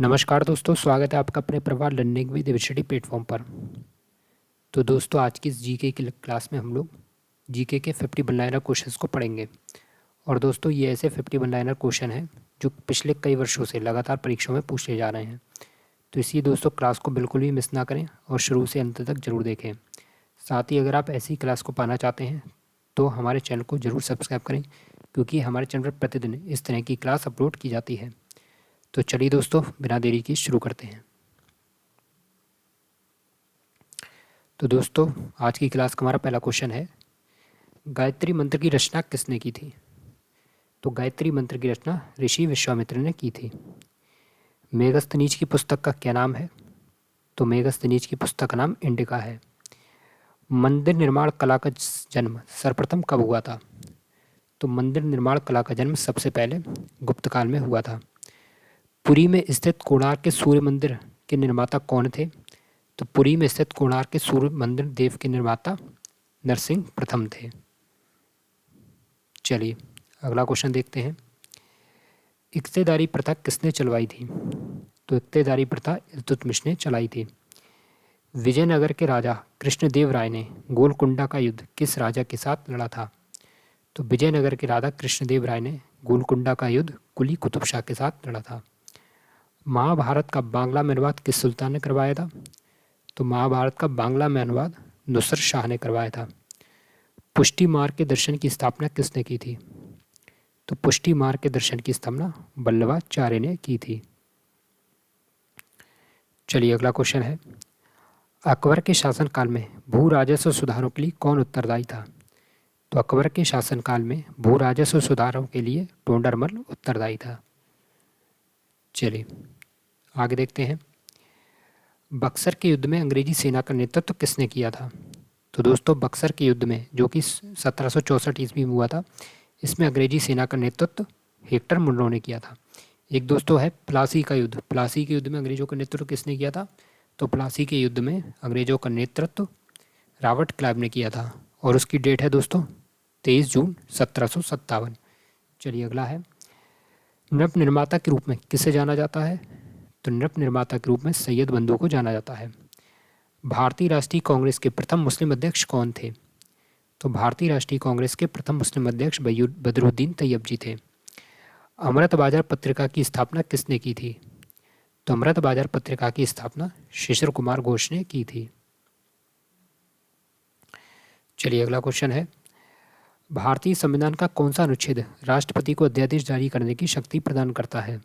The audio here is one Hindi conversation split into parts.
नमस्कार दोस्तों, स्वागत है आपका अपने प्रवाह लर्निंग विद एबीसीडी प्लेटफॉर्म पर। तो दोस्तों, आज की इस जीके की क्लास में हम लोग जीके के 50 वन लाइनर क्वेश्चंस को पढ़ेंगे। और दोस्तों, ये ऐसे 50 वन लाइनर क्वेश्चन हैं जो पिछले कई वर्षों से लगातार परीक्षाओं में पूछे जा रहे हैं। तो इसलिए दोस्तों, क्लास को बिल्कुल भी मिस ना करें और शुरू से अंत तक ज़रूर देखें। साथ ही अगर आप ऐसी क्लास को पाना चाहते हैं तो हमारे चैनल को ज़रूर सब्सक्राइब करें, क्योंकि हमारे चैनल पर प्रतिदिन इस तरह की क्लास अपलोड की जाती है। तो चलिए दोस्तों, बिना देरी की शुरू करते हैं। तो दोस्तों, आज की क्लास का हमारा पहला क्वेश्चन है, गायत्री मंत्र की रचना किसने की थी? तो गायत्री मंत्र की रचना ऋषि विश्वामित्र ने की थी। मेगस्थनीज की पुस्तक का क्या नाम है? तो मेगस्थनीज की पुस्तक का नाम इंडिका है। मंदिर निर्माण कला का जन्म सर्वप्रथम कब हुआ था? तो मंदिर निर्माण कला का जन्म सबसे पहले गुप्त काल में हुआ था। पुरी में स्थित कोणार्क के सूर्य मंदिर के निर्माता कौन थे? तो पुरी में स्थित कोणार्क के सूर्य मंदिर देव के निर्माता नरसिंह प्रथम थे। चलिए अगला क्वेश्चन देखते हैं। इक्तेदारी प्रथा किसने चलवाई थी? तो इक्तेदारी प्रथा इल्तुतमिश ने चलाई थी। विजयनगर के राजा कृष्णदेव राय ने गोलकुंडा का युद्ध किस राजा के साथ लड़ा था? तो विजयनगर के राजा कृष्णदेव राय ने गोलकुंडा का युद्ध कुली कुतुब शाह के साथ लड़ा था। महाभारत का बांग्ला में अनुवाद किस सुल्तान ने करवाया था? तो महाभारत का बांग्ला में अनुवाद नुसरत शाह ने करवाया था। पुष्टि मार्ग के दर्शन की स्थापना किसने की थी? तो पुष्टि मार्ग के दर्शन की स्थापना वल्लभाचार्य ने की थी। चलिए अगला क्वेश्चन है, अकबर के शासनकाल में भू राजस्व सुधारों के लिए कौन उत्तरदायी था? तो अकबर के शासनकाल में भू राजस्व सुधारों के लिए टोडरमल उत्तरदायी था। चलिए आगे देखते हैं। बक्सर के युद्ध में अंग्रेजी सेना का नेतृत्व किसने किया था? तो दोस्तों, बक्सर के युद्ध में जो कि 1764 ईस्वी में हुआ था, इसमें अंग्रेजी सेना का नेतृत्व हेक्टर मुनरो ने किया था। एक दोस्तों है प्लासी का युद्ध। प्लासी के युद्ध में अंग्रेजों का नेतृत्व किसने किया था? तो प्लासी के युद्ध में अंग्रेजों का नेतृत्व रॉबर्ट क्लाइव ने किया था, और उसकी डेट है दोस्तों 23 जून 1757। चलिए अगला है, नृप निर्माता के रूप में किसे जाना जाता है? तो नृप निर्माता के रूप में सैयद बंधु को जाना जाता है। भारतीय राष्ट्रीय कांग्रेस के प्रथम मुस्लिम अध्यक्ष कौन थे? तो भारतीय राष्ट्रीय कांग्रेस के प्रथम मुस्लिम अध्यक्ष बदरुद्दीन तैयब जी थे। अमृत बाजार पत्रिका की स्थापना किसने की थी? तो अमृत बाजार पत्रिका की स्थापना शिशिर कुमार घोष ने की थी। चलिए अगला क्वेश्चन है, भारतीय संविधान का कौन सा अनुच्छेद राष्ट्रपति को अध्यादेश जारी करने की शक्ति प्रदान करता है?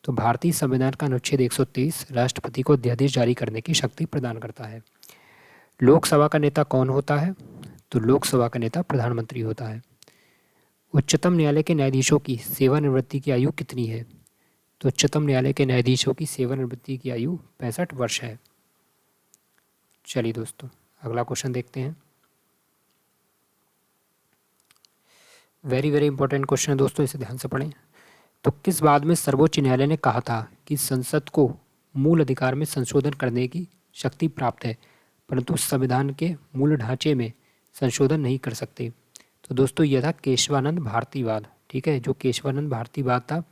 तो भारतीय संविधान का अनुच्छेद 123 राष्ट्रपति को अध्यादेश जारी करने की शक्ति प्रदान करता है। लोकसभा का नेता कौन होता है? तो लोकसभा का नेता प्रधानमंत्री होता है। उच्चतम न्यायालय के न्यायाधीशों की सेवानिवृत्ति की आयु कितनी है? तो उच्चतम न्यायालय के न्यायाधीशों की सेवानिवृत्ति की आयु 65 वर्ष है। चलिए दोस्तों अगला क्वेश्चन देखते हैं। वेरी इंपॉर्टेंट क्वेश्चन है दोस्तों, इसे ध्यान से पढ़ें। तो किस बात में सर्वोच्च न्यायालय ने कहा था कि संसद को मूल अधिकार में संशोधन करने की शक्ति प्राप्त है, परंतु संविधान के मूल ढांचे में संशोधन नहीं कर सकते? तो दोस्तों, यह था केशवानंद भारतीवाद। ठीक है, जो केशवानंद भारतीवाद था,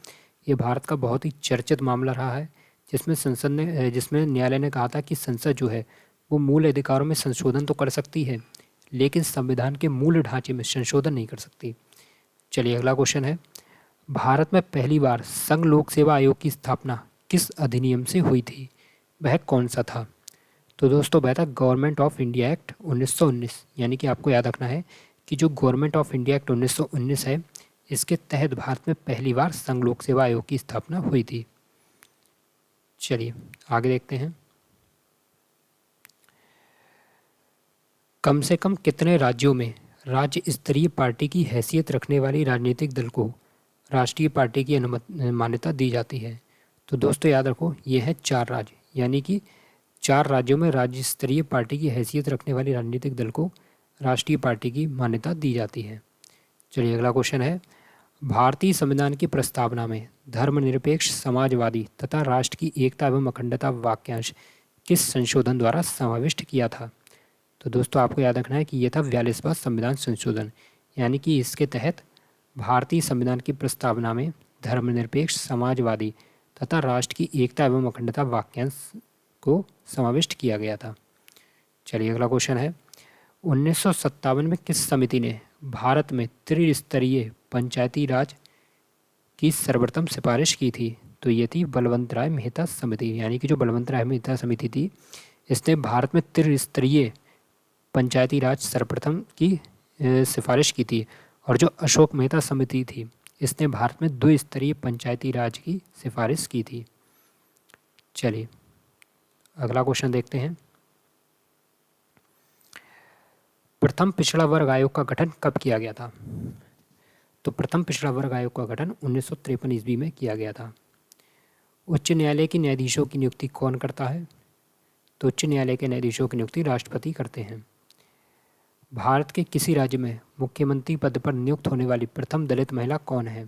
ये भारत का बहुत ही चर्चित मामला रहा है, जिसमें न्यायालय ने कहा था कि संसद जो है वो मूल अधिकारों में संशोधन तो कर सकती है, लेकिन संविधान के मूल ढांचे में संशोधन नहीं कर सकती। चलिए अगला क्वेश्चन है, भारत में पहली बार संघ लोक सेवा आयोग की स्थापना किस अधिनियम से हुई थी? वह कौन सा था? तो दोस्तों, वह था गवर्नमेंट ऑफ इंडिया एक्ट 1919। यानी कि आपको याद रखना है कि जो गवर्नमेंट ऑफ इंडिया एक्ट 1919 है, इसके तहत भारत में पहली बार संघ लोक सेवा आयोग की स्थापना हुई थी। चलिए आगे देखते हैं। कम से कम कितने राज्यों में राज्य स्तरीय पार्टी की हैसियत रखने वाली राजनीतिक दल को राष्ट्रीय पार्टी की मान्यता दी जाती है? तो दोस्तों याद रखो, ये है 4 राज्य, यानी कि 4 राज्यों में राज्य स्तरीय पार्टी की हैसियत रखने वाली राजनीतिक दल को राष्ट्रीय पार्टी की मान्यता दी जाती है। चलिए अगला क्वेश्चन है, भारतीय संविधान की प्रस्तावना में धर्मनिरपेक्ष, समाजवादी तथा राष्ट्र की एकता एवं अखंडता वाक्यांश किस संशोधन द्वारा समाविष्ट किया था? तो दोस्तों आपको याद रखना है कि यह था 42वां संविधान संशोधन। यानी कि इसके तहत भारतीय संविधान की प्रस्तावना में धर्मनिरपेक्ष, समाजवादी तथा राष्ट्र की एकता एवं अखंडता वाक्यांश को समाविष्ट किया गया था। चलिए अगला क्वेश्चन है, 1957 में किस समिति ने भारत में त्रिस्तरीय पंचायती राज की सर्वप्रथम सिफारिश की थी? तो ये थी बलवंत राय मेहता समिति, यानी कि जो बलवंत राय मेहता समिति थी इसने भारत में त्रिस्तरीय पंचायती राज सर्वप्रथम की सिफारिश की थी। और जो अशोक मेहता समिति थी इसने भारत में द्विस्तरीय पंचायती राज की सिफारिश की थी। चलिए अगला क्वेश्चन देखते हैं, प्रथम पिछड़ा वर्ग आयोग का गठन कब किया गया था? तो प्रथम पिछड़ा वर्ग आयोग का गठन 1953 ईस्वी में किया गया था। उच्च न्यायालय के न्यायाधीशों की नियुक्ति कौन करता है? तो उच्च न्यायालय के न्यायाधीशों की नियुक्ति राष्ट्रपति करते हैं। भारत के किसी राज्य में मुख्यमंत्री पद पर नियुक्त होने वाली प्रथम दलित महिला कौन है?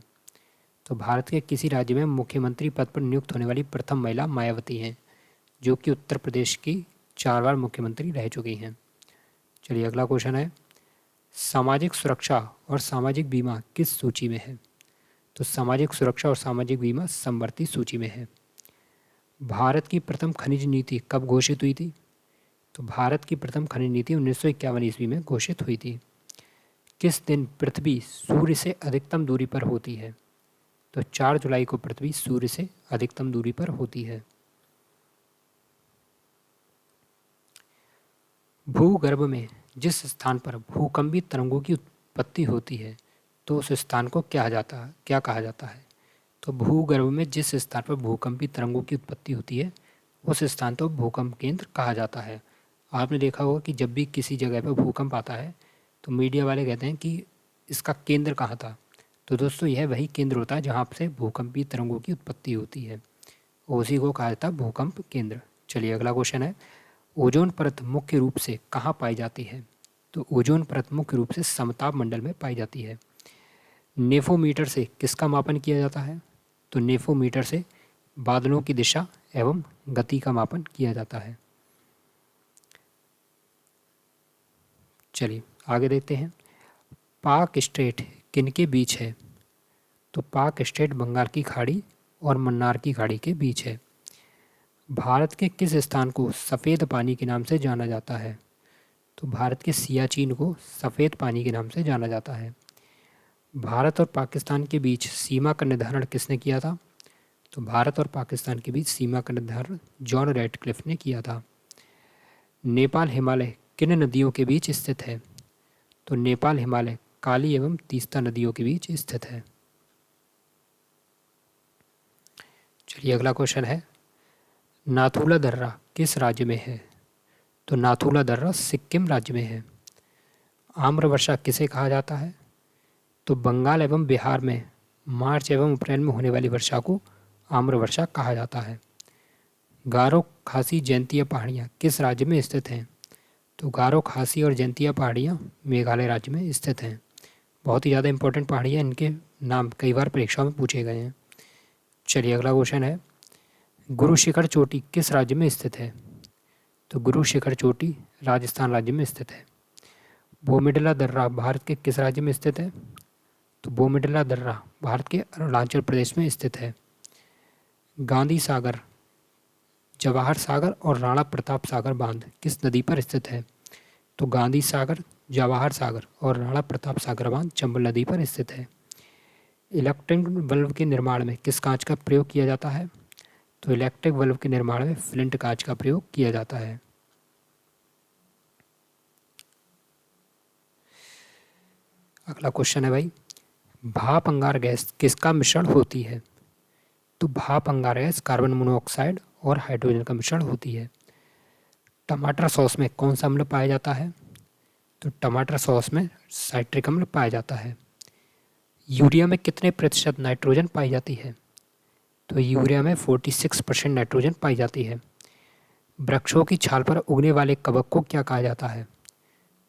तो भारत के किसी राज्य में मुख्यमंत्री पद पर नियुक्त होने वाली प्रथम महिला मायावती हैं, जो कि उत्तर प्रदेश की 4 बार मुख्यमंत्री रह चुकी हैं। चलिए अगला क्वेश्चन है, सामाजिक सुरक्षा और सामाजिक बीमा किस सूची में है? तो सामाजिक सुरक्षा और सामाजिक बीमा समवर्ती सूची में है। भारत की प्रथम खनिज नीति कब घोषित हुई थी? तो भारत की प्रथम खनिज नीति 1951 ईस्वी में घोषित हुई थी। किस दिन पृथ्वी सूर्य से अधिकतम दूरी पर होती है? तो 4 जुलाई को पृथ्वी सूर्य से अधिकतम दूरी पर होती है। भूगर्भ में जिस स्थान पर भूकंपी तरंगों की उत्पत्ति होती है तो उस स्थान को क्या कहा जाता है? तो भूगर्भ में जिस स्थान पर भूकंपी तरंगों की उत्पत्ति होती है उस स्थान को भूकंप केंद्र कहा जाता है। आपने देखा होगा कि जब भी किसी जगह पर भूकंप आता है तो मीडिया वाले कहते हैं कि इसका केंद्र कहाँ था। तो दोस्तों यह वही केंद्र होता है जहाँ से भूकंपी तरंगों की उत्पत्ति होती है, उसी को कहा जाता है भूकंप केंद्र। चलिए अगला क्वेश्चन है, ओजोन परत मुख्य रूप से कहाँ पाई जाती है? तो ओजोन परत मुख्य रूप से समताप मंडल में पाई जाती है। नेफोमीटर से किसका मापन किया जाता है? तो नेफोमीटर से बादलों की दिशा एवं गति का मापन किया जाता है। चलिए आगे देखते हैं, पाक स्ट्रेट किनके बीच है? तो पाक स्ट्रेट बंगाल की खाड़ी और मन्नार की खाड़ी के बीच है। भारत के किस स्थान को सफ़ेद पानी के नाम से जाना जाता है? तो भारत के सियाचिन को सफ़ेद पानी के नाम से जाना जाता है। भारत और पाकिस्तान के बीच सीमा का निर्धारण किसने किया था? तो भारत और पाकिस्तान के बीच सीमा का निर्धारण जॉन रैटक्लिफ ने किया था। नेपाल हिमालय किन नदियों के बीच स्थित है? तो नेपाल हिमालय काली एवं तीस्ता नदियों के बीच स्थित है। चलिए अगला क्वेश्चन है, नाथुला दर्रा किस राज्य में है? तो नाथुला दर्रा सिक्किम राज्य में है। आम्रवर्षा किसे कहा जाता है? तो बंगाल एवं बिहार में मार्च एवं अप्रैल में होने वाली वर्षा को आम्रवर्षा कहा जाता है। गारो खासी जैंतिया पहाड़ियाँ किस राज्य में स्थित हैं? तो गारो खासी और जैंतिया पहाड़ियाँ मेघालय राज्य में स्थित हैं। बहुत ही ज़्यादा इंपॉर्टेंट पहाड़ियाँ, इनके नाम कई बार परीक्षा में पूछे गए हैं। चलिए अगला क्वेश्चन है, गुरु शिखर चोटी किस राज्य में स्थित है? तो गुरु शिखर चोटी राजस्थान राज्य में स्थित है। बोमिडला दर्रा भारत के किस राज्य में स्थित है? तो बोमिडला दर्रा भारत के अरुणाचल प्रदेश में स्थित है। गांधी सागर, जवाहर सागर और राणा प्रताप सागर बांध किस नदी पर स्थित है? तो गांधी सागर, जवाहर सागर और राणा प्रताप सागर बांध चंबल नदी पर स्थित है। इलेक्ट्रिक बल्ब के निर्माण में किस कांच का प्रयोग किया जाता है? तो इलेक्ट्रिक बल्ब के निर्माण में फ्लिंट कांच का प्रयोग किया जाता है। अगला क्वेश्चन है भाई, भाप अंगार गैस किसका मिश्रण होती है? तो भाप अंगार गैस कार्बन मोनोऑक्साइड और हाइड्रोजन का मिश्रण होती है। टमाटर सॉस में कौन सा अम्ल पाया जाता है? तो टमाटर सॉस में साइट्रिक अम्ल पाया जाता है। यूरिया में कितने प्रतिशत नाइट्रोजन पाई जाती है? तो यूरिया में 46% नाइट्रोजन पाई जाती है। वृक्षों की छाल पर उगने वाले कवक को क्या कहा जाता है?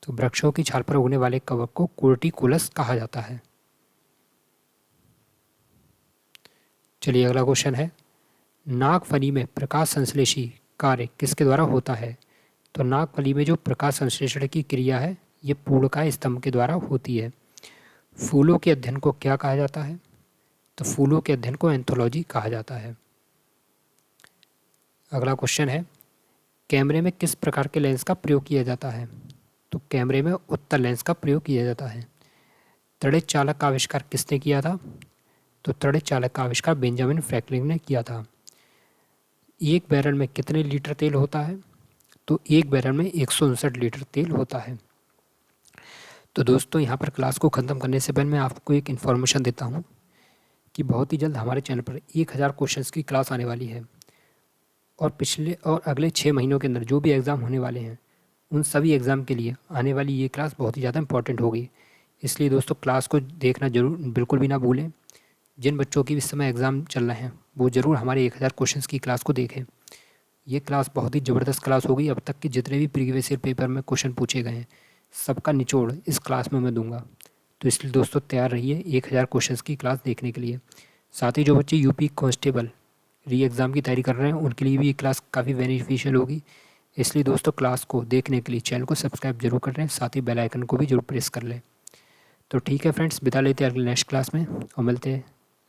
तो वृक्षों की छाल पर उगने वाले कवक को कोर्टिकोलस कहा जाता है। चलिए अगला क्वेश्चन है, नागफनी में प्रकाश संश्लेषी कार्य किसके द्वारा होता है? तो नागफली में जो प्रकाश संश्लेषण की क्रिया है ये पूर्णकाय स्तंभ के द्वारा होती है। फूलों के अध्ययन को क्या कहा जाता है? तो फूलों के अध्ययन को एंथोलॉजी कहा जाता है। अगला क्वेश्चन है, कैमरे में किस प्रकार के लेंस का प्रयोग किया जाता है? तो कैमरे में उत्तल लेंस का प्रयोग किया जाता है। त्वरित चालक का आविष्कार किसने किया था? तो त्वरित चालक का आविष्कार बेंजामिन फ्रैंकलिन ने किया था। एक बैरल में कितने लीटर तेल होता है? तो एक बैरल में 159 लीटर तेल होता है। तो दोस्तों, यहाँ पर क्लास को ख़त्म करने से पहले मैं आपको एक इन्फॉर्मेशन देता हूँ कि बहुत ही जल्द हमारे चैनल पर 1000 क्वेश्चंस की क्लास आने वाली है और पिछले और अगले 6 महीनों के अंदर जो भी एग्ज़ाम होने वाले हैं उन सभी एग्ज़ाम के लिए आने वाली ये क्लास बहुत ही ज़्यादा इंपॉर्टेंट होगी। इसलिए दोस्तों, क्लास को देखना जरूर बिल्कुल भी ना भूलें। जिन बच्चों की इस समय एग्ज़ाम चल रहे हैं वो ज़रूर हमारे 1000 क्वेश्चंस की क्लास को देखें। ये क्लास बहुत ही ज़बरदस्त क्लास होगी। अब तक के जितने भी प्रीवियस ईयर पेपर में क्वेश्चन पूछे गए हैं सबका निचोड़ इस क्लास में मैं दूंगा। तो इसलिए दोस्तों, तैयार रहिए 1000 क्वेश्चंस की क्लास देखने के लिए। साथ ही जो बच्चे यूपी कांस्टेबल री एग्ज़ाम की तैयारी कर रहे हैं उनके लिए भी ये क्लास काफ़ी बेनिफिशियल होगी। इसलिए दोस्तों, क्लास को देखने के लिए चैनल को सब्सक्राइब जरूर कर लें, साथ ही बेल आइकन को भी जरूर प्रेस कर लें। तो ठीक है फ्रेंड्स, बिता लेते हैं अगले नेक्स्ट क्लास में और मिलते हैं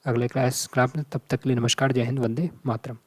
अगले क्लास में। तब तक के लिए नमस्कार, जय हिंद, वंदे मातरम।